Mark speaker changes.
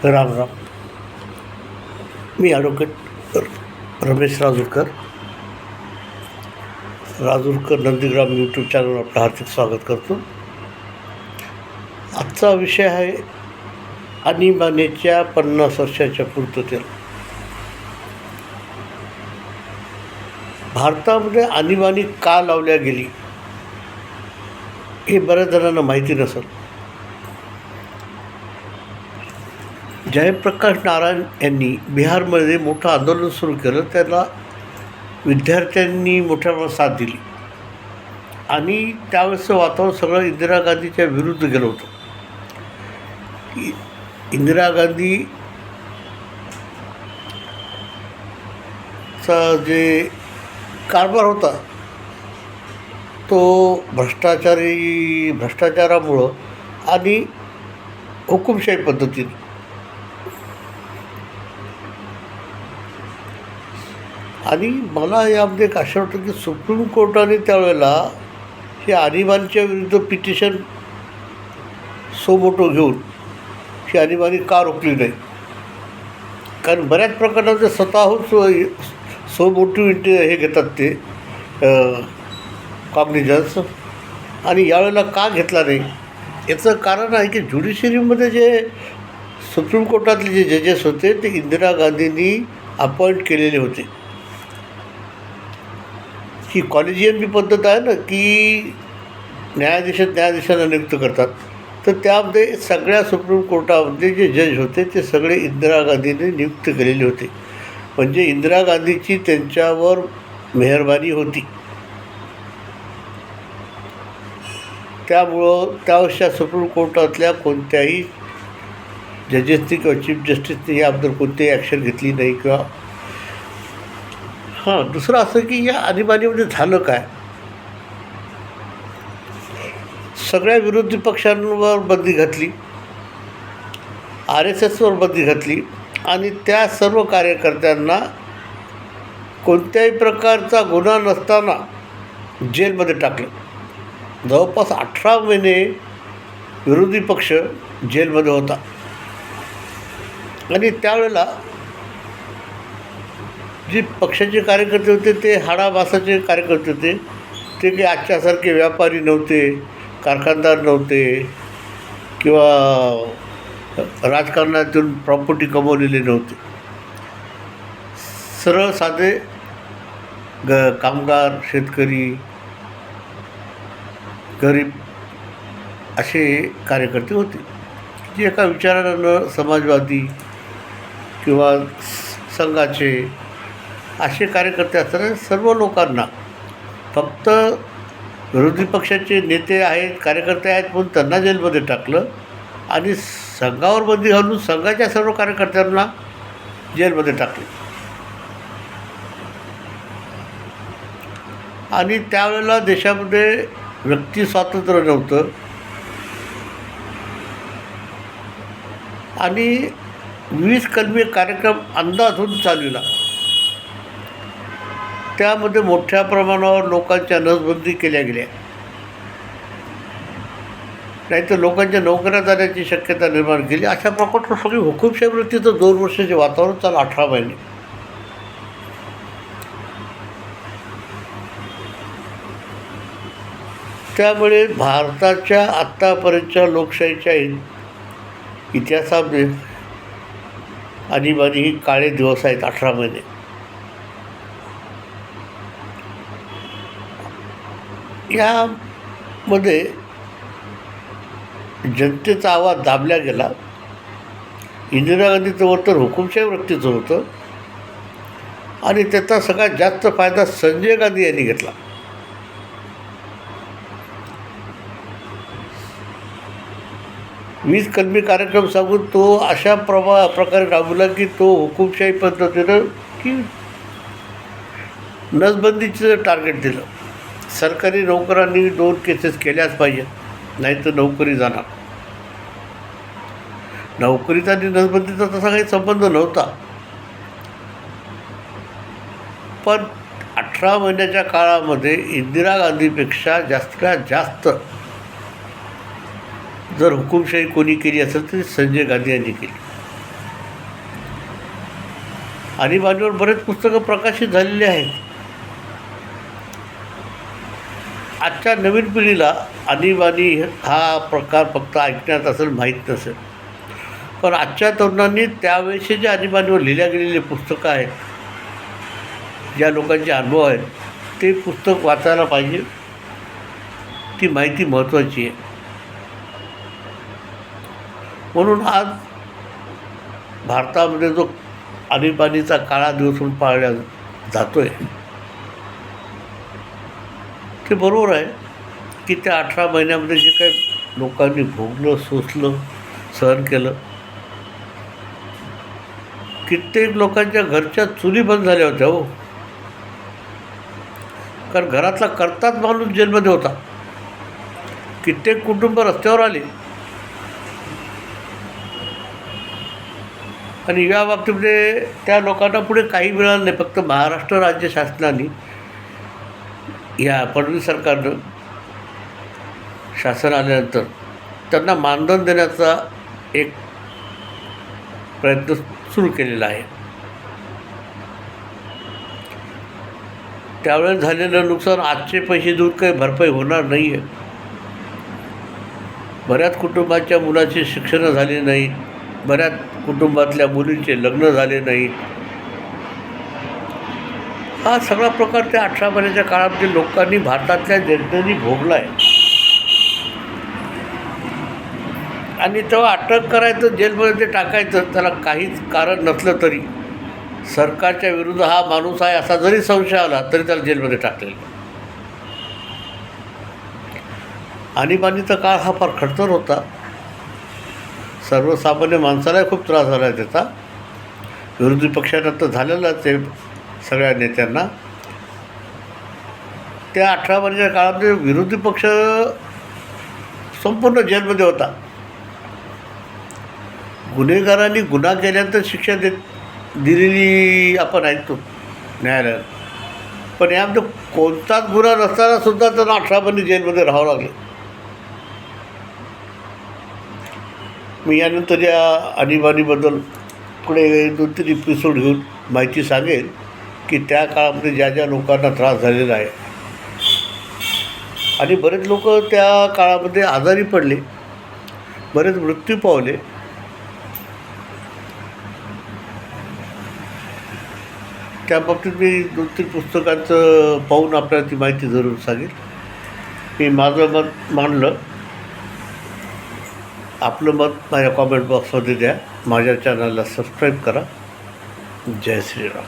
Speaker 1: राम राम. मी advocate Ramesh Rajurkar Nandigram YouTube चॅनलवर आपलं हार्दिक स्वागत करतो. आजचा विषय आहे आणीबाणीच्या 50 वर्षाच्या पूर्ततेला. भारतामध्ये आणीबाणी का लावल्या गेली हे बऱ्याच जणांना माहिती नसेल. जयप्रकाश नारायण यांनी बिहारमध्ये मोठं आंदोलन सुरू केलं. त्याला विद्यार्थ्यांनी मोठ्या प्रमाणात साथ दिली आणि त्यावेळेसचं वातावरण सगळं इंदिरा गांधीच्या विरुद्ध गेलं होतं. इंदिरा गांधीचा जे कारभार होता तो भ्रष्टाचारामुळं आणि हुकुमशाही पद्धतीने आणि मला यामध्ये एक आशा वाटतं की सुप्रीम कोर्टाने त्यावेळेला हे आणीबाणीच्या विरुद्ध पिटिशन सोमोटो घेऊन ही आणीबाणी का रोखली नाही. कारण बऱ्याच प्रकरणात ते स्वतःहून सोमोटिव्ह हे घेतात ते कॉग्निजन्स, आणि यावेळेला का घेतला नाही याचं कारण आहे की ज्युडिशरीमध्ये जे सुप्रीम कोर्टातले जे जजेस होते ते इंदिरा गांधींनी अपॉइंट केलेले होते. ही कॉलेजियन जी पद्धत आहे ना की न्यायाधीशांना नियुक्त करतात, तर त्यामध्ये सगळ्या सुप्रीम कोर्टामध्ये जे जज होते ते सगळे इंदिरा गांधींनी नियुक्त केलेले होते. म्हणजे इंदिरा गांधीची त्यांच्यावर मेहरबानी होती. त्यामुळं त्यावेळेसच्या सुप्रीम कोर्टातल्या कोणत्याही जजेसनी किंवा चीफ जस्टिसनी याबद्दल कोणतीही ॲक्शन घेतली नाही. किंवा दुसरं असं की या आणीबाणीमध्ये झालं काय, सगळ्या विरोधी पक्षांवर बंदी घातली, RSSवर बंदी घातली आणि त्या सर्व कार्यकर्त्यांना कोणत्याही प्रकारचा गुन्हा नसताना जेलमध्ये टाकलं. जवळपास 18 महिने विरोधी पक्ष जेलमध्ये होता. आणि त्यावेळेला जे पक्षाचे कार्यकर्ते होते ते हाडामासाचे कार्यकर्ते होते. ते काही आजच्यासारखे व्यापारी नव्हते, कारखानदार नव्हते किंवा राजकारणातून प्रॉपर्टी कमवलेले नव्हते. सरळ साधे कामगार, शेतकरी, गरीब असे कार्यकर्ते होते, जे एका विचारानं समाजवादी किंवा संघाचे असे कार्यकर्ते असताना सर्व लोकांना फक्त विरोधी पक्षाचे नेते आहेत, कार्यकर्ते आहेत म्हणून त्यांना जेलमध्ये टाकलं आणि संघावर बंदी घालून संघाच्या सर्व कार्यकर्त्यांना जेलमध्ये टाकले. आणि त्यावेळेला देशामध्ये व्यक्ती स्वातंत्र्य नव्हतं आणि विविध कलमी कार्यक्रम अंदाधुंद चालविला. त्यामध्ये मोठ्या प्रमाणावर लोकांच्या नसबंदी केल्या गेल्या, नाहीतर लोकांच्या नोकऱ्या जाण्याची शक्यता निर्माण केली. अशा प्रकारचं सगळी हुकुमशाही वृत्तीचं 2 वर्षाचे वातावरण चालू, 18 महिने. त्यामुळे भारताच्या आत्तापर्यंतच्या लोकशाहीच्या इतिहासामध्ये आणीबाणी ही काळे दिवस आहेत. 18 महिने यामध्ये जनतेचा आवाज दाबला गेला. इंदिरा गांधीचं वर्तन हुकुमशाही वृत्तीचं होतं आणि त्याचा सगळ्यात जास्त फायदा संजय गांधी यांनी घेतला. वीज कलमी कार्यक्रम सांगून तो अशा प्रकारे राबवला की तो हुकुमशाही पद्धतीनं की नसबंदीचं टार्गेट दिलं. सरकारी नोकरांनी 2 केसेस केल्याच पाहिजे, नाहीतर नोकरी जाणार. नोकरीचा आणि नसबंदीचा तसा काही संबंध नव्हता, पण 18 महिन्याच्या काळामध्ये इंदिरा गांधीपेक्षा जास्तीत जास्त जर हुकुमशाही कोणी केली असेल तर संजय गांधी यांनी केली. आणीबाणीवर बरेच पुस्तकं प्रकाशित झालेली आहेत. आजच्या नवीन पिढीला आणीबाणी हा प्रकार फक्त ऐकण्यात असेल, माहीत नसेल. पण आजच्या तरुणांनी त्यावेळेचे जे आणीबाणीवर लिहिल्या गेलेली पुस्तकं आहेत, ज्या लोकांचे अनुभव आहेत, ते पुस्तक वाचायला पाहिजे. ती माहिती महत्त्वाची आहे. म्हणून आज भारतामध्ये जो आणीबाणीचा काळा दिवस म्हणून पाळला जातो आहे, ते बरोबर आहे की त्या 18 महिन्यामध्ये जे काही लोकांनी भोगलं, सोसलं, सहन केलं. कित्येक लोकांच्या घरच्या चुली बंद झाल्या होत्या हो, कारण घरातला कर्ताच माणूस जेलमध्ये होता. कित्येक कुटुंब रस्त्यावर आले. आणि या बाबतीमध्ये त्या लोकांना पुढे काही मिळालं नाही. फक्त महाराष्ट्र राज्य शासनाने, या फडणवीस सरकारनं शासन आल्यानंतर त्यांना मानधन देण्याचा एक प्रयत्न सुरू केलेला आहे. त्यावेळेस झालेलं नुकसान आजचे पैसे देऊन काही भरपाई होणार नाही आहे. बऱ्याच कुटुंबाच्या मुलाची शिक्षणं झाली नाहीत, बऱ्याच कुटुंबातल्या मुलींचे लग्न झाले नाहीत. हा सगळा प्रकार त्या 18 महिन्याच्या काळामध्ये लोकांनी, भारतातल्या जनतेने भोगला आहे. आणि तेव्हा अटक करायचं, जेलमध्ये ते टाकायचं, त्याला काहीच कारण नसलं तरी, सरकारच्या विरुद्ध हा माणूस आहे असा जरी संशय आला तरी त्याला जेलमध्ये टाकलेलं. आणीबाणीचा काळ हा फार खडतर होता. सर्वसामान्य माणसालाही खूप त्रास झाला आहे त्याचा. विरोधी पक्षांना तर झालेलाच आहे, सगळ्या नेत्यांना. त्या 18 महिन्याच्या काळामध्ये विरोधी पक्ष संपूर्ण जेलमध्ये होता. गुन्हेगारांनी गुन्हा केल्यानंतर शिक्षा दिलेली आपण ऐकतो न्यायालयात. पण यामध्ये कोणताच गुन्हा नसताना सुद्धा त्यांना 18 महिने जेलमध्ये राहावं लागलं. मी यानंतर या आणीबाणीबद्दल पुढे 2-3 एपिसोड घेऊन माहिती सांगेन की त्या काळामध्ये ज्या ज्या लोकांना त्रास झालेला आहे. आणि बरेच लोक त्या काळामध्ये आजारी पडले, बरेच मृत्यू पावले. त्या बाबतीत मी 2-3 पुस्तकांचं पाहून आपल्याला ती माहिती जरूर सांगेल. मी माझं मत मांडलं. आपलं मत माझ्या कॉमेंट बॉक्समध्ये द्या. माझ्या चॅनलला सबस्क्राईब करा. जय श्रीराम.